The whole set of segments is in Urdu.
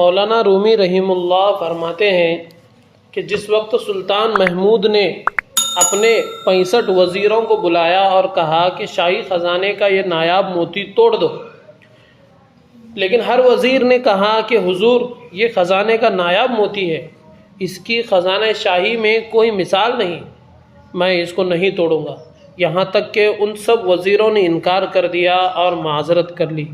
مولانا رومی رحمہ اللہ فرماتے ہیں کہ جس وقت سلطان محمود نے اپنے 65 وزیروں کو بلایا اور کہا کہ شاہی خزانے کا یہ نایاب موتی توڑ دو، لیکن ہر وزیر نے کہا کہ حضور یہ خزانے کا نایاب موتی ہے، اس کی خزانہ شاہی میں کوئی مثال نہیں، میں اس کو نہیں توڑوں گا۔ یہاں تک کہ ان سب وزیروں نے انکار کر دیا اور معذرت کر لی۔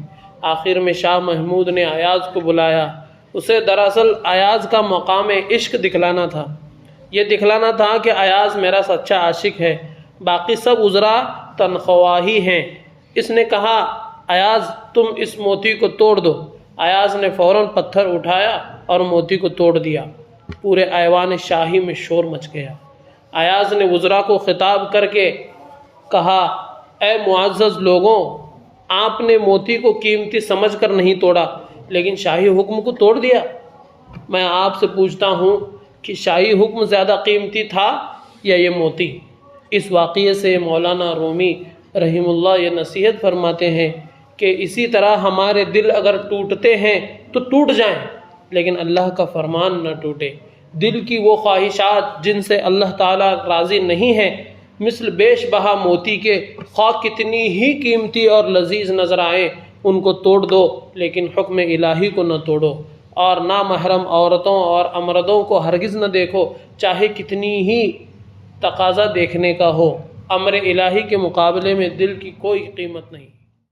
آخر میں شاہ محمود نے ایاز کو بلایا۔ اسے دراصل ایاز کا مقام عشق دکھلانا تھا، یہ دکھلانا تھا کہ ایاز میرا سچا عاشق ہے، باقی سب وزراء تنخواہی ہیں۔ اس نے کہا ایاز تم اس موتی کو توڑ دو۔ ایاز نے فوراً پتھر اٹھایا اور موتی کو توڑ دیا۔ پورے ایوان شاہی میں شور مچ گیا۔ ایاز نے وزراء کو خطاب کر کے کہا، اے معزز لوگوں، آپ نے موتی کو قیمتی سمجھ کر نہیں توڑا لیکن شاہی حکم کو توڑ دیا۔ میں آپ سے پوچھتا ہوں کہ شاہی حکم زیادہ قیمتی تھا یا یہ موتی؟ اس واقعے سے مولانا رومی رحمہ اللہ یہ نصیحت فرماتے ہیں کہ اسی طرح ہمارے دل اگر ٹوٹتے ہیں تو ٹوٹ جائیں، لیکن اللہ کا فرمان نہ ٹوٹے۔ دل کی وہ خواہشات جن سے اللہ تعالیٰ راضی نہیں ہے، مثل بیش بہا موتی کے، خواہ کتنی ہی قیمتی اور لذیذ نظر آئیں، ان کو توڑ دو، لیکن حکم الہی کو نہ توڑو، اور نامحرم عورتوں اور امردوں کو ہرگز نہ دیکھو، چاہے کتنی ہی تقاضا دیکھنے کا ہو۔ امر الہی کے مقابلے میں دل کی کوئی قیمت نہیں۔